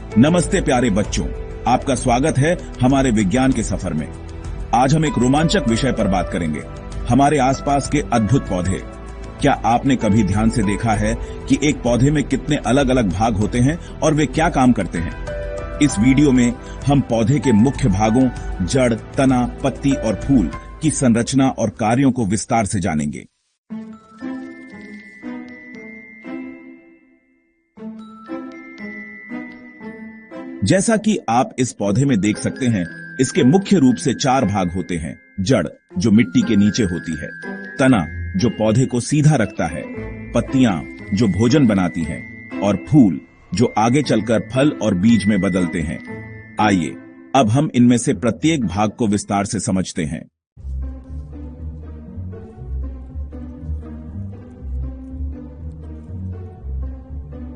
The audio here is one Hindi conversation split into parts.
नमस्ते प्यारे बच्चों, आपका स्वागत है हमारे विज्ञान के सफर में। आज हम एक रोमांचक विषय पर बात करेंगे, हमारे आसपास के अद्भुत पौधे। क्या आपने कभी ध्यान से देखा है कि एक पौधे में कितने अलग अलग भाग होते हैं और वे क्या काम करते हैं? इस वीडियो में हम पौधे के मुख्य भागों, जड़, तना, पत्ती और फूल की संरचना और कार्यों को विस्तार से जानेंगे। जैसा कि आप इस पौधे में देख सकते हैं, इसके मुख्य रूप से 4 भाग होते हैं। जड़, जो मिट्टी के नीचे होती है, तना, जो पौधे को सीधा रखता है, पत्तियां, जो भोजन बनाती हैं, और फूल, जो आगे चलकर फल और बीज में बदलते हैं। आइए अब हम इनमें से प्रत्येक भाग को विस्तार से समझते हैं।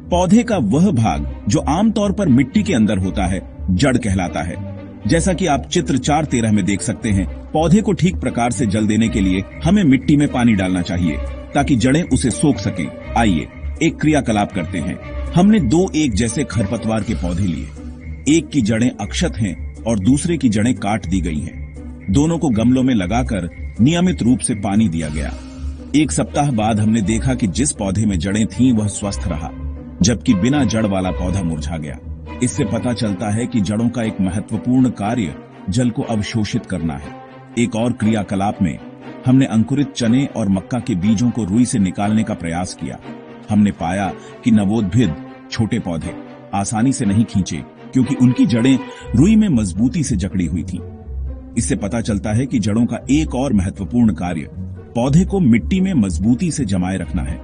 पौधे का वह भाग जो आमतौर पर मिट्टी के अंदर होता है, जड़ कहलाता है। जैसा कि आप चित्र 4.13 में देख सकते हैं, पौधे को ठीक प्रकार से जल देने के लिए हमें मिट्टी में पानी डालना चाहिए ताकि जड़ें उसे सोख सकें। आइए एक क्रियाकलाप करते हैं। हमने 2 एक जैसे खरपतवार के पौधे लिए। एक की जड़ें अक्षत हैं और दूसरे की जड़ें काट दी गई हैं। दोनों को गमलों में लगाकर नियमित रूप से पानी दिया गया। 1 सप्ताह बाद हमने देखा कि जिस पौधे में जड़ें थीं वह स्वस्थ रहा, जबकि बिना जड़ वाला पौधा मुरझा गया। इससे पता चलता है कि जड़ों का एक महत्वपूर्ण कार्य जल को अवशोषित करना है। एक और क्रियाकलाप में हमने अंकुरित चने और मक्का के बीजों को रुई से निकालने का प्रयास किया। हमने पाया कि नवोद्भिद छोटे पौधे आसानी से नहीं खींचे क्योंकि उनकी जड़ें रुई में मजबूती से जकड़ी हुई थीं। इससे पता चलता है कि जड़ों का एक और महत्वपूर्ण कार्य पौधे को मिट्टी में मजबूती से जमाए रखना है।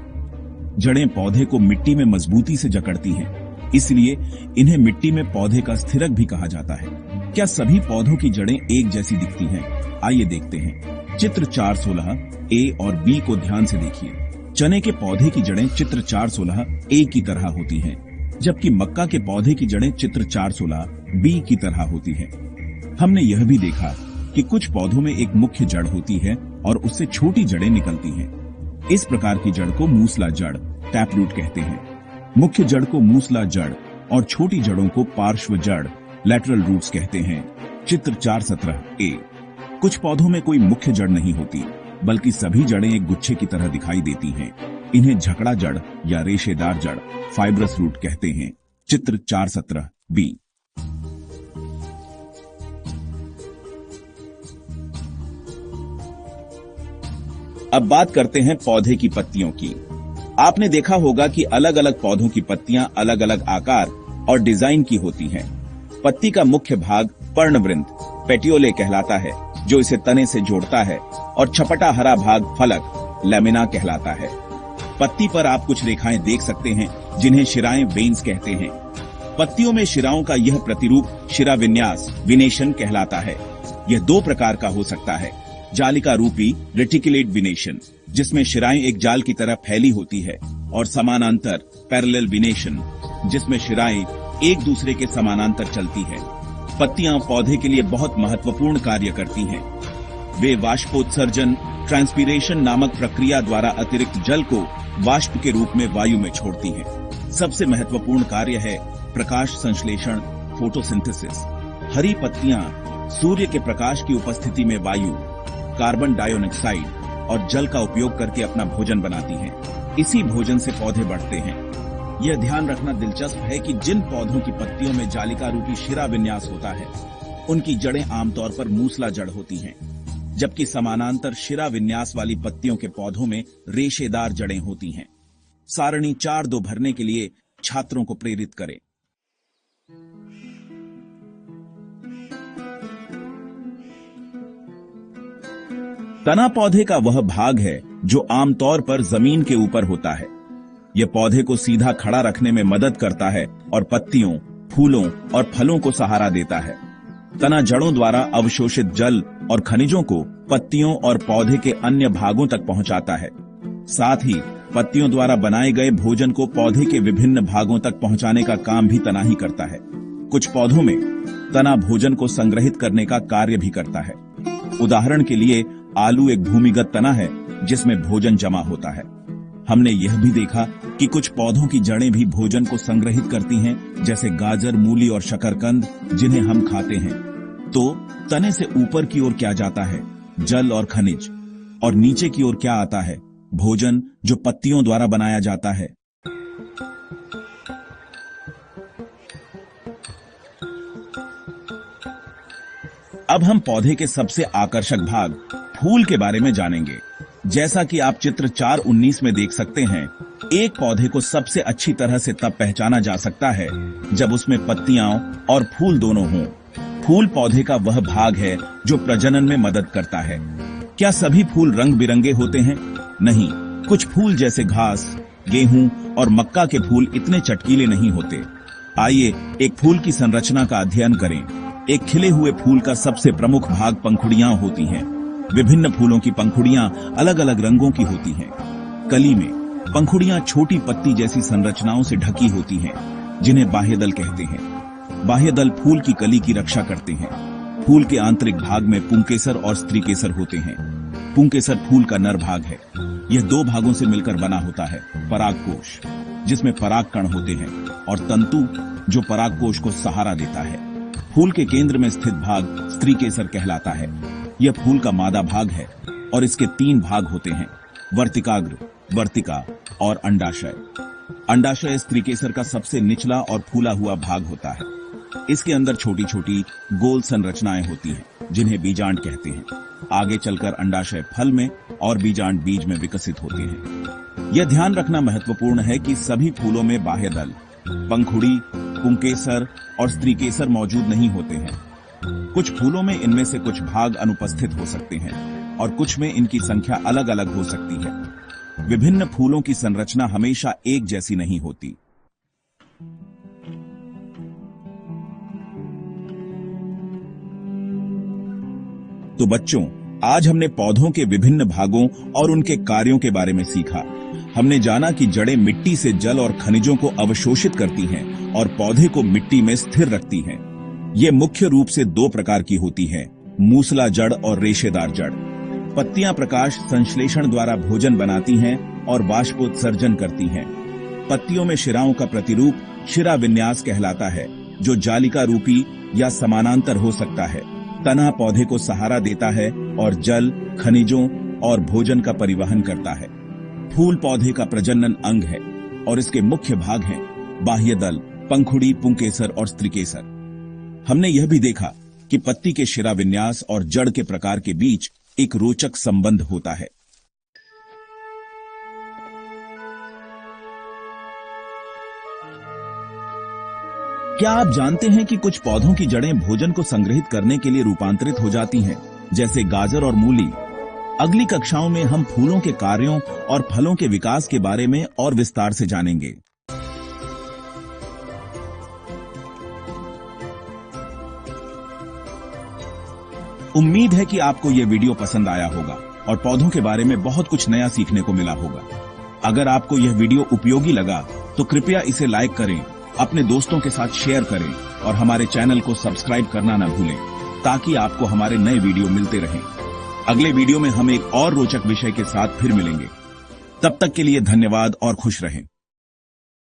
जड़ें पौधे को मिट्टी में मजबूती से जकड़ती हैं, इसलिए इन्हें मिट्टी में पौधे का स्थिरक भी कहा जाता है। क्या सभी पौधों की जड़ें एक जैसी दिखती हैं? आइए देखते हैं। चित्र 4.16 ए और बी को ध्यान से देखिए। चने के पौधे की जड़ें चित्र 4.16 ए की तरह होती हैं, जबकि मक्का के पौधे की जड़ें चित्र 4.16 बी की तरह होती हैं। हमने यह भी देखा कि कुछ पौधों में एक मुख्य जड़ होती है और उससे छोटी जड़ें निकलती हैं। इस प्रकार की जड़ को मूसला जड़, टैप रूट कहते हैं। मुख्य जड़ को मूसला जड़ और छोटी जड़ों को पार्श्व जड़, लैटरल रूट्स कहते हैं। चित्र 4.17 ए। कुछ पौधों में कोई मुख्य जड़ नहीं होती, बल्कि सभी जड़ें एक गुच्छे की तरह दिखाई देती हैं। इन्हें झकड़ा जड़ या रेशेदार जड़, फाइब्रस रूट कहते हैं। चित्र 4.17 बी। अब बात करते हैं पौधे की पत्तियों की। आपने देखा होगा कि अलग अलग पौधों की पत्तियां अलग अलग आकार और डिजाइन की होती हैं। पत्ती का मुख्य भाग पर्णवृंत, पेटियोले कहलाता है, जो इसे तने से जोड़ता है, और छपटा हरा भाग फलक, लैमिना कहलाता है। पत्ती पर आप कुछ रेखाएं देख सकते हैं जिन्हें शिराएं, वेन्स कहते हैं। पत्तियों में शिराओं का यह प्रतिरूप शिरा विन्यास, विनेशन कहलाता है। यह 2 प्रकार का हो सकता है। जालिका रूपी रेटिकुलेट विनेशन, जिसमें शिराएं एक जाल की तरह फैली होती है, और समानांतर पैरेलल विनेशन, जिसमें शिराएं एक दूसरे के समानांतर चलती है। पत्तियां पौधे के लिए बहुत महत्वपूर्ण कार्य करती हैं। वे वाष्पोत्सर्जन, ट्रांसपीरेशन नामक प्रक्रिया द्वारा अतिरिक्त जल को वाष्प के रूप में वायु में छोड़ती हैं। सबसे महत्वपूर्ण कार्य है प्रकाश संश्लेषण, फोटोसिंथेसिस। हरी पत्तियां सूर्य के प्रकाश की उपस्थिति में वायु, कार्बन डाइऑक्साइड और जल का उपयोग करके अपना भोजन बनाती हैं। इसी भोजन से पौधे बढ़ते हैं। यह ध्यान रखना दिलचस्प है कि जिन पौधों की पत्तियों में जालिका रूपी शिरा विन्यास होता है, उनकी जड़ें आमतौर पर मूसला जड़ होती हैं, जबकि समानांतर शिरा विन्यास वाली पत्तियों के पौधों में रेशेदार जड़ें होती हैं। सारणी 4.2 भरने के लिए छात्रों को प्रेरित करें। तना पौधे का वह भाग है जो आमतौर पर जमीन के ऊपर होता है। यह पौधे को सीधा खड़ा रखने में मदद करता है और पत्तियों, फूलों और फलों को सहारा देता है। तना जड़ों द्वारा अवशोषित जल और खनिजों को पत्तियों और पौधे के अन्य भागों तक पहुंचाता है। साथ ही पत्तियों द्वारा बनाए गए भोजन को पौधे के विभिन्न भागों तक पहुंचाने का काम भी तना ही करता है। कुछ पौधों में तना भोजन को संग्रहित करने का कार्य भी करता है। उदाहरण के लिए आलू एक भूमिगत तना है जिसमें भोजन जमा होता है। हमने यह भी देखा कि कुछ पौधों की जड़ें भी भोजन को संग्रहित करती हैं, जैसे गाजर, मूली और शकरकंद, जिन्हें हम खाते हैं। तो तने से ऊपर की ओर क्या जाता है? जल और खनिज। और नीचे की ओर क्या आता है? भोजन, जो पत्तियों द्वारा बनाया जाता है। अब हम पौधे के सबसे आकर्षक भाग फूल के बारे में जानेंगे। जैसा कि आप चित्र 4:19 में देख सकते हैं, एक पौधे को सबसे अच्छी तरह से तब पहचाना जा सकता है जब उसमें पत्तियां और फूल दोनों हों। फूल पौधे का वह भाग है जो प्रजनन में मदद करता है। क्या सभी फूल रंग बिरंगे होते हैं? नहीं, कुछ फूल जैसे घास, गेहूं और मक्का के फूल इतने चटकीले नहीं होते। आइए एक फूल की संरचना का अध्ययन करें। एक खिले हुए फूल का सबसे प्रमुख भाग पंखुड़ियां होती हैं। विभिन्न फूलों की पंखुड़ियां अलग अलग रंगों की होती हैं। कली में पंखुड़ियां छोटी पत्ती जैसी संरचनाओं से ढकी होती हैं, जिन्हें बाह्यदल कहते हैं। बाह्यदल फूल की कली की रक्षा करते हैं। फूल के आंतरिक भाग में पुंकेसर और स्त्रीकेसर होते हैं। पुंकेसर फूल का नर भाग है। यह दो भागों से मिलकर बना होता है, परागकोश, जिसमें पराग कण होते हैं, और तंतु, जो परागकोश को सहारा देता है। फूल के केंद्र में स्थित भाग स्त्रीकेसर कहलाता है। यह फूल का मादा भाग है और इसके 3 भाग होते हैं, वर्तिकाग्र, वर्तिका और अंडाशय। अंडाशय स्त्रीकेसर का सबसे निचला और फूला हुआ भाग होता है। इसके अंदर छोटी छोटी गोल संरचनाएं होती हैं, जिन्हें बीजांड कहते हैं। आगे चलकर अंडाशय फल में और बीजांड बीज में विकसित होते हैं। यह ध्यान रखना महत्वपूर्ण है कि सभी फूलों में बाह्यदल, पंखुड़ी, पुंकेसर और स्त्रीकेसर मौजूद नहीं होते हैं। कुछ फूलों में इनमें से कुछ भाग अनुपस्थित हो सकते हैं और कुछ में इनकी संख्या अलग अलग हो सकती है। विभिन्न फूलों की संरचना हमेशा एक जैसी नहीं होती। तो बच्चों, आज हमने पौधों के विभिन्न भागों और उनके कार्यों के बारे में सीखा। हमने जाना कि जड़ें मिट्टी से जल और खनिजों को अवशोषित करती हैं और पौधे को मिट्टी में स्थिर रखती हैं। ये मुख्य रूप से 2 प्रकार की होती हैं, मूसला जड़ और रेशेदार जड़। पत्तियां प्रकाश संश्लेषण द्वारा भोजन बनाती हैं और बाष्पोत्सर्जन करती हैं। पत्तियों में शिराओं का प्रतिरूप शिरा विन्यास कहलाता है, जो जालिका रूपी या समानांतर हो सकता है। तना पौधे को सहारा देता है और जल, खनिजों और भोजन का परिवहन करता है। फूल पौधे का प्रजनन अंग है और इसके मुख्य भाग हैं बाह्यदल, पंखुड़ी, पुंकेसर और स्त्रीकेसर। हमने यह भी देखा कि पत्ती के शिरा विन्यास और जड़ के प्रकार के बीच एक रोचक संबंध होता है। क्या आप जानते हैं कि कुछ पौधों की जड़ें भोजन को संग्रहित करने के लिए रूपांतरित हो जाती हैं, जैसे गाजर और मूली? अगली कक्षाओं में हम फूलों के कार्यों और फलों के विकास के बारे में और विस्तार से जानेंगे। उम्मीद है कि आपको यह वीडियो पसंद आया होगा और पौधों के बारे में बहुत कुछ नया सीखने को मिला होगा। अगर आपको यह वीडियो उपयोगी लगा तो कृपया इसे लाइक करें, अपने दोस्तों के साथ शेयर करें और हमारे चैनल को सब्सक्राइब करना न भूलें, ताकि आपको हमारे नए वीडियो मिलते रहें। अगले वीडियो में हम एक और रोचक विषय के साथ फिर मिलेंगे। तब तक के लिए धन्यवाद और खुश रहें।